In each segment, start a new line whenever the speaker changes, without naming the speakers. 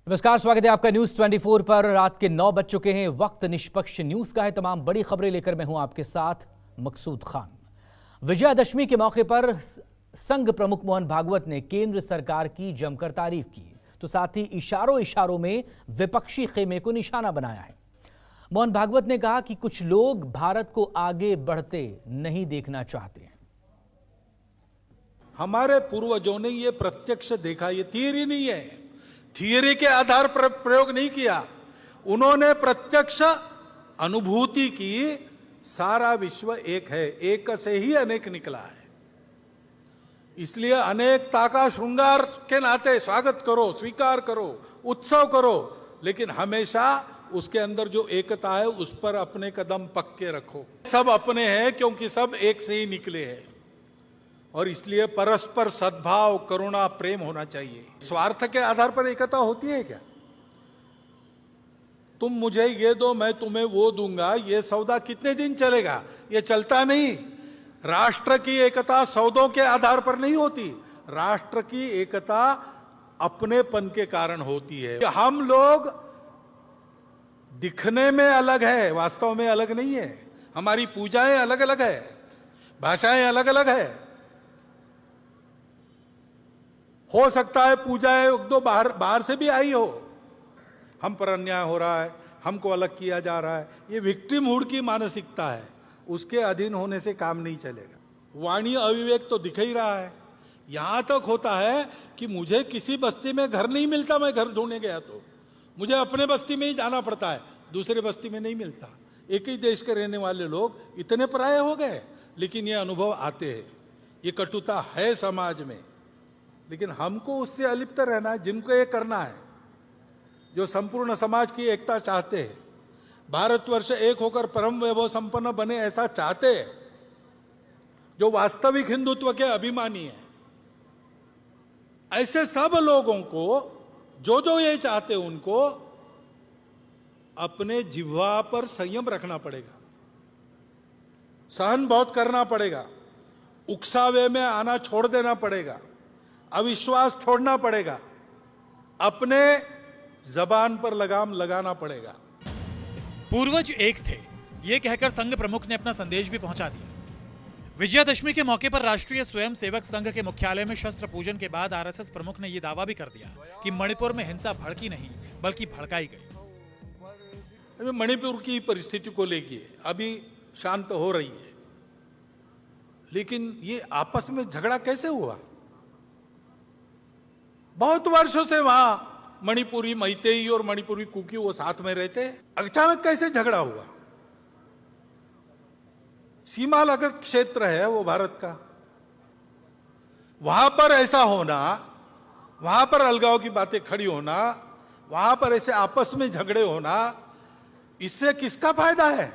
नमस्कार, स्वागत है आपका न्यूज 24 पर। रात के 9 बज चुके हैं। वक्त निष्पक्ष न्यूज का है। तमाम बड़ी खबरें लेकर मैं हूं आपके साथ मकसूद खान। विजयादशमी के मौके पर संघ प्रमुख मोहन भागवत ने केंद्र सरकार की जमकर तारीफ की, तो साथ ही इशारों इशारों में विपक्षी खेमे को निशाना बनाया है। मोहन भागवत ने कहा कि कुछ लोग भारत को आगे बढ़ते नहीं देखना चाहते हैं।
हमारे पूर्वजों ने ये प्रत्यक्ष देखा, ये थियरी नहीं है, थियरी के आधार पर प्रयोग नहीं किया, उन्होंने प्रत्यक्ष अनुभूति की। सारा विश्व एक है, एक से ही अनेक निकला है। इसलिए अनेकता का श्रृंगार के नाते स्वागत करो, स्वीकार करो, उत्सव करो, लेकिन हमेशा उसके अंदर जो एकता है उस पर अपने कदम पक्के रखो। सब अपने हैं क्योंकि सब एक से ही निकले हैं, और इसलिए परस्पर सद्भाव, करुणा, प्रेम होना चाहिए। स्वार्थ के आधार पर एकता होती है क्या? तुम मुझे ये दो, मैं तुम्हें वो दूंगा, ये सौदा कितने दिन चलेगा? ये चलता नहीं। राष्ट्र की एकता सौदों के आधार पर नहीं होती, राष्ट्र की एकता अपनेपन के कारण होती है। हम लोग दिखने में अलग है, वास्तव में अलग नहीं है। हमारी पूजाएं अलग अलग है, भाषाएं अलग अलग है। हो सकता है पूजाएं एक दो बाहर से भी आई हो, हम पर अन्याय हो रहा है, हमको अलग किया जा रहा है, ये विक्टिमहुड की मानसिकता है, उसके अधीन होने से काम नहीं चलेगा। वाणी अविवेक तो दिख ही रहा है। यहां तक होता है कि मुझे किसी बस्ती में घर नहीं मिलता, मैं घर ढूंढने गया तो मुझे अपने बस्ती में ही जाना पड़ता है, दूसरे बस्ती में नहीं मिलता। एक ही देश के रहने वाले लोग इतने पराये हो गए, लेकिन ये अनुभव आते हैं। ये कटुता है समाज में, लेकिन हमको उससे अलिप्त रहना है। जिनको ये करना है, जो संपूर्ण समाज की एकता चाहते हैं, भारतवर्ष एक होकर परम वैभव संपन्न बने ऐसा चाहते हैं, जो वास्तविक हिंदुत्व के अभिमानी हैं, ऐसे सब लोगों को, जो जो ये चाहते हैं, उनको अपने जिह्वा पर संयम रखना पड़ेगा, सहन बहुत करना पड़ेगा, उकसावे में आना छोड़ देना पड़ेगा, अविश्वास छोड़ना पड़ेगा, अपने जबान पर लगाम लगाना पड़ेगा।
पूर्वज एक थे, ये कहकर संघ प्रमुख ने अपना संदेश भी पहुंचा दिया। विजयादशमी के मौके पर राष्ट्रीय स्वयंसेवक संघ के मुख्यालय में शस्त्र पूजन के बाद आरएसएस प्रमुख ने यह दावा भी कर दिया कि मणिपुर में हिंसा भड़की नहीं बल्कि भड़काई गई।
मणिपुर की परिस्थिति को लेकर अभी शांत हो रही है, लेकिन ये आपस में झगड़ा कैसे हुआ? बहुत वर्षों से वहां मणिपुरी मैतेई और मणिपुरी कुकी वो साथ में रहते, अचानक कैसे झगड़ा हुआ? सीमा लगत क्षेत्र है वो भारत का, वहां पर ऐसा होना, वहां पर अलगाव की बातें खड़ी होना, वहां पर ऐसे आपस में झगड़े होना, इससे किसका फायदा है?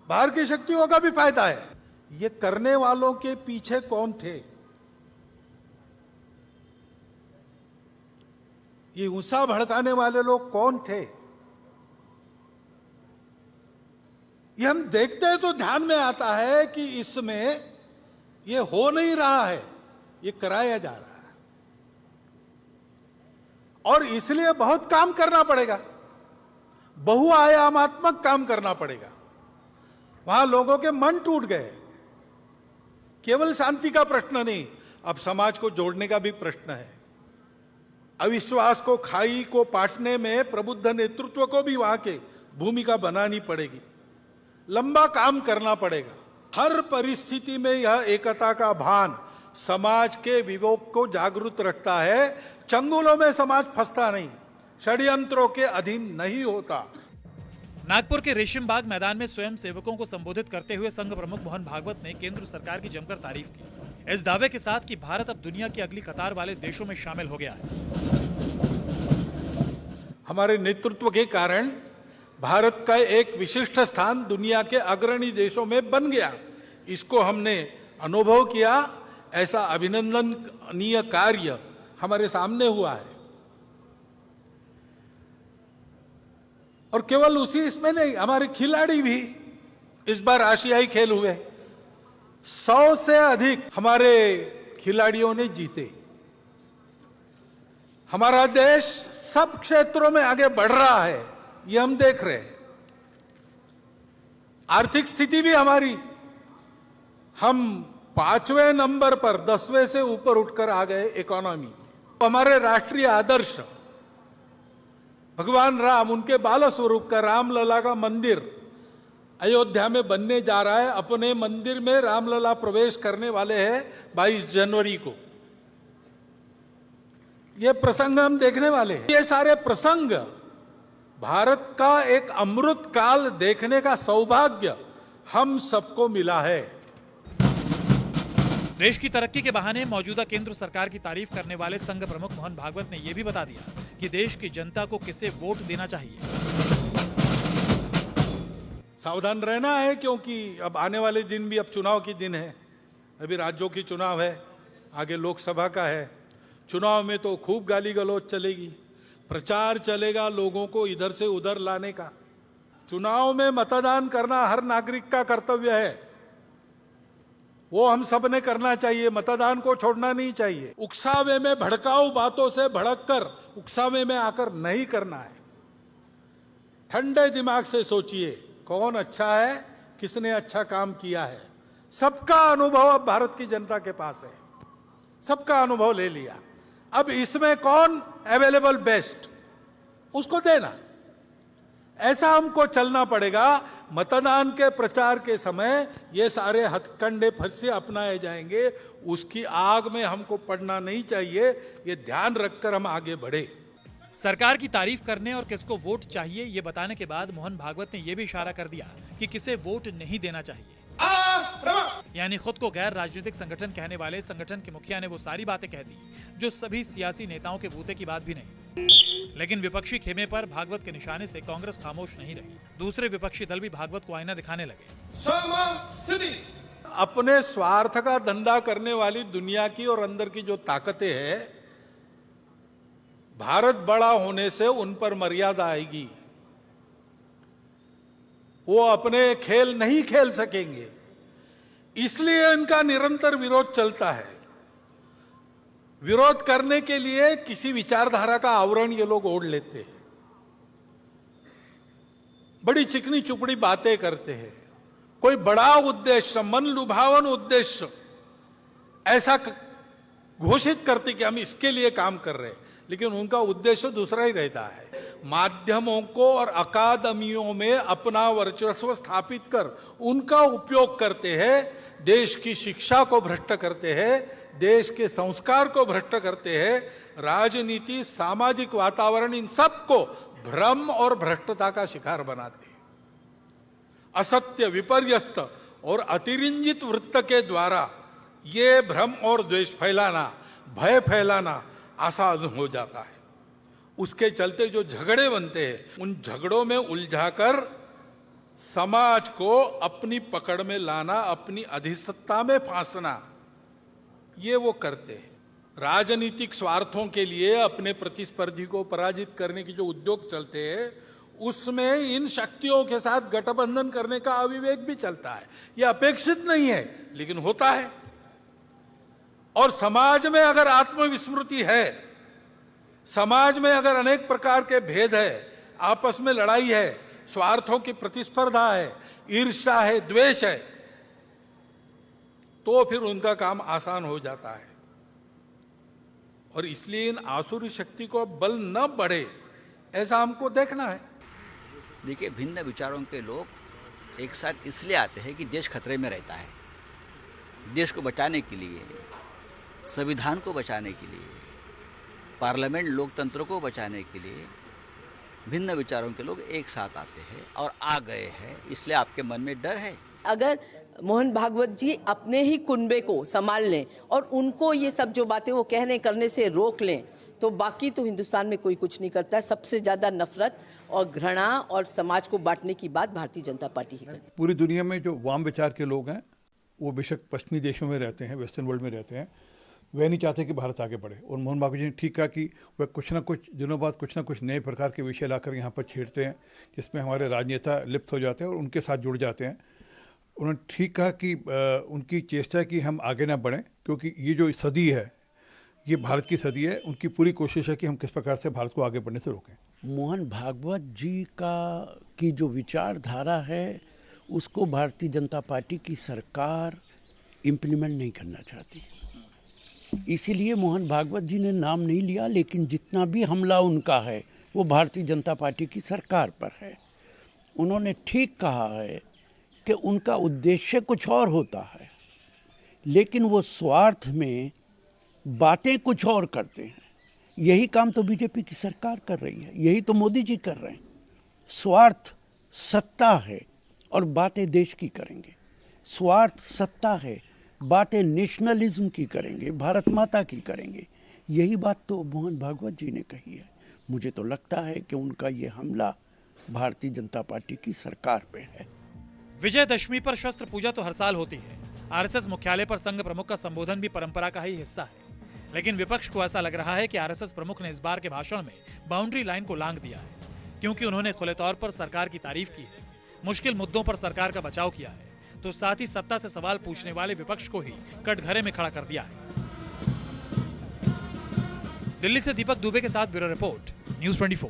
बाहर की शक्तियों का भी फायदा है। ये करने वालों के पीछे कौन थे? ये हिंसा भड़काने वाले लोग कौन थे? ये हम देखते हैं तो ध्यान में आता है कि इसमें ये हो नहीं रहा है, ये कराया जा रहा है, और इसलिए बहुत काम करना पड़ेगा, बहुआयामात्मक काम करना पड़ेगा। वहां लोगों के मन टूट गए। केवल शांति का प्रश्न नहीं, अब समाज को जोड़ने का भी प्रश्न है। अविश्वास को, खाई को पाटने में प्रबुद्ध नेतृत्व को भी वहां के भूमिका बनानी पड़ेगी। लंबा काम करना पड़ेगा। हर परिस्थिति में यह एकता का भान समाज के विवेक को जागरूक रखता है। चंगुलों में समाज फंसता नहीं, षड्यंत्रों के अधीन नहीं होता।
नागपुर के रेशम बाग मैदान में स्वयं सेवकों को संबोधित करते हुए संघ प्रमुख मोहन भागवत ने केंद्र सरकार की जमकर तारीफ की, इस दावे के साथ कि भारत अब दुनिया की अगली कतार वाले देशों में शामिल हो गया है।
हमारे नेतृत्व के कारण भारत का एक विशिष्ट स्थान दुनिया के अग्रणी देशों में बन गया, इसको हमने अनुभव किया। ऐसा अभिनंदनीय कार्य हमारे सामने हुआ है, और केवल उसी इसमें नहीं, हमारे खिलाड़ी भी इस बार आशियाई खेल हुए, 100 से अधिक हमारे खिलाड़ियों ने जीते। हमारा देश सब क्षेत्रों में आगे बढ़ रहा है, ये हम देख रहे हैं। आर्थिक स्थिति भी हमारी, हम 5वें नंबर पर 10वें से ऊपर उठकर आ गए इकोनॉमी। हमारे राष्ट्रीय आदर्श भगवान राम, उनके बाल स्वरूप का रामलला का मंदिर अयोध्या में बनने जा रहा है। अपने मंदिर में रामलला प्रवेश करने वाले हैं 22 जनवरी को। ये प्रसंग हम देखने वाले हैं। ये सारे प्रसंग भारत का एक अमृत काल देखने का सौभाग्य हम सबको मिला है।
देश की तरक्की के बहाने मौजूदा केंद्र सरकार की तारीफ करने वाले संघ प्रमुख मोहन भागवत ने यह भी बता दिया कि देश की जनता को किसे वोट देना चाहिए।
सावधान रहना है, क्योंकि अब आने वाले दिन भी अब चुनाव की दिन है। अभी राज्यों की चुनाव है, आगे लोकसभा का है। चुनाव में तो खूब गाली गलौज चलेगी, प्रचार चलेगा लोगों को इधर से उधर लाने का। चुनाव में मतदान करना हर नागरिक का कर्तव्य है, वो हम सब ने करना चाहिए। मतदान को छोड़ना नहीं चाहिए। उकसावे में, भड़काऊ बातों से भड़ककर उकसावे में आकर नहीं करना है। ठंडे दिमाग से सोचिए कौन अच्छा है, किसने अच्छा काम किया है। सबका अनुभव अब भारत की जनता के पास है, सबका अनुभव ले लिया। अब इसमें कौन अवेलेबल बेस्ट, उसको देना। ऐसा हमको चलना पड़ेगा। मतदान के प्रचार के समय ये सारे हथकंडे फिर से अपनाए जाएंगे, उसकी आग में हमको पड़ना नहीं चाहिए। ये ध्यान रखकर हम आगे बढ़े।
सरकार की तारीफ करने और किसको वोट चाहिए ये बताने के बाद मोहन भागवत ने यह भी इशारा कर दिया कि किसे वोट नहीं देना चाहिए। यानी खुद को गैर राजनीतिक संगठन कहने वाले संगठन के मुखिया ने वो सारी बातें कह दी जो सभी सियासी नेताओं के बूते की बात भी नहीं। लेकिन विपक्षी खेमे पर भागवत के निशाने से कांग्रेस खामोश नहीं रही। दूसरे विपक्षी दल भी भागवत को आईना दिखाने लगे।
अपने स्वार्थ का धंधा करने वाली दुनिया की और अंदर की जो ताकतें हैं, भारत बड़ा होने से उन पर मर्यादा आएगी। वो अपने खेल नहीं खेल सकेंगे, इसलिए इनका निरंतर विरोध चलता है। विरोध करने के लिए किसी विचारधारा का आवरण ये लोग ओढ़ लेते हैं, बड़ी चिकनी चुपड़ी बातें करते हैं। कोई बड़ा उद्देश्य, मन लुभावन उद्देश्य ऐसा घोषित करते कि हम इसके लिए काम कर रहे हैं, लेकिन उनका उद्देश्य दूसरा ही रहता है। माध्यमों को और अकादमियों में अपना वर्चस्व स्थापित कर उनका उपयोग करते हैं। देश की शिक्षा को भ्रष्ट करते हैं, देश के संस्कार को भ्रष्ट करते हैं। राजनीति, सामाजिक वातावरण, इन सब को भ्रम और भ्रष्टता का शिकार बनाते हैं। असत्य, विपर्यस्त और अतिरंजित वृत्त के द्वारा ये भ्रम और द्वेष फैलाना, भय फैलाना आसान हो जाता है। उसके चलते जो झगड़े बनते हैं, उन झगड़ों में उलझाकर समाज को अपनी पकड़ में लाना, अपनी अधिसत्ता में फांसना, ये वो करते हैं। राजनीतिक स्वार्थों के लिए अपने प्रतिस्पर्धी को पराजित करने की जो उद्योग चलते हैं, उसमें इन शक्तियों के साथ गठबंधन करने का अविवेक भी चलता है। यह अपेक्षित नहीं है, लेकिन होता है। और समाज में अगर आत्मविस्मृति है, समाज में अगर अनेक प्रकार के भेद है, आपस में लड़ाई है, स्वार्थों की प्रतिस्पर्धा है, ईर्ष्या है, द्वेष है, तो फिर उनका काम आसान हो जाता है। और इसलिए इन आसुरी शक्ति को बल न बढ़े, ऐसा हमको देखना है।
देखिए, भिन्न विचारों के लोग एक साथ इसलिए आते हैं कि देश खतरे में रहता है। देश को बचाने के लिए, संविधान को बचाने के लिए, पार्लियामेंट लोकतंत्र को बचाने के लिए भिन्न विचारों के लोग एक साथ आते हैं और आ गए हैं। इसलिए आपके मन में डर है।
अगर मोहन भागवत जी अपने ही कुनबे को संभाल लें और उनको ये सब जो बातें वो कहने करने से रोक लें, तो बाकी तो हिंदुस्तान में कोई कुछ नहीं करता है। सबसे ज़्यादा नफरत और घृणा और समाज को बांटने की बात भारतीय जनता पार्टी ही करती है।
पूरी दुनिया में जो वाम विचार के लोग हैं, वो बेशक पश्चिमी देशों में रहते हैं, वेस्टर्न वर्ल्ड में रहते हैं, वह नहीं चाहते कि भारत आगे बढ़े। और मोहन भागवत जी ने ठीक कहा कि वह कुछ ना कुछ दिनों बाद कुछ ना कुछ नए प्रकार के विषय लाकर यहाँ पर छेड़ते हैं, जिसमें हमारे राजनेता लिप्त हो जाते हैं और उनके साथ जुड़ जाते हैं। उन्होंने ठीक कहा कि उनकी चेष्टा है कि हम आगे ना बढ़ें, क्योंकि ये जो सदी है, ये भारत की सदी है, उनकी पूरी कोशिश है कि हम किस प्रकार से भारत को आगे बढ़ने से रोकें।
मोहन भागवत जी की जो विचारधारा है उसको भारतीय जनता पार्टी की सरकार इम्प्लीमेंट नहीं करना चाहती, इसीलिए मोहन भागवत जी ने नाम नहीं लिया। लेकिन जितना भी हमला उनका है वो भारतीय जनता पार्टी की सरकार पर है। उन्होंने ठीक कहा है कि उनका उद्देश्य कुछ और होता है, लेकिन वो स्वार्थ में बातें कुछ और करते हैं। यही काम तो बीजेपी की सरकार कर रही है, यही तो मोदी जी कर रहे हैं। स्वार्थ सत्ता है और बातें देश की करेंगे, स्वार्थ सत्ता है, बातें नेशनलिज्म की करेंगे, भारत माता की करेंगे। यही बात तो मोहन भागवत जी ने कही है। मुझे तो लगता है कि उनका ये हमला भारतीय जनता पार्टी की सरकार पे है।
विजयदशमी पर शस्त्र पूजा तो हर साल होती है। आरएसएस मुख्यालय पर संघ प्रमुख का संबोधन भी परंपरा का ही हिस्सा है, लेकिन विपक्ष को ऐसा लग रहा है कि आरएसएस प्रमुख ने इस बार के भाषण में बाउंड्री लाइन को लांघ दिया है, क्योंकि उन्होंने खुले तौर पर सरकार की तारीफ की है, मुश्किल मुद्दों पर सरकार का बचाव किया है, तो साथ ही सत्ता से सवाल पूछने वाले विपक्ष को ही कटघरे में खड़ा कर दिया है। दिल्ली से दीपक दुबे के साथ ब्यूरो रिपोर्ट, न्यूज़ 24।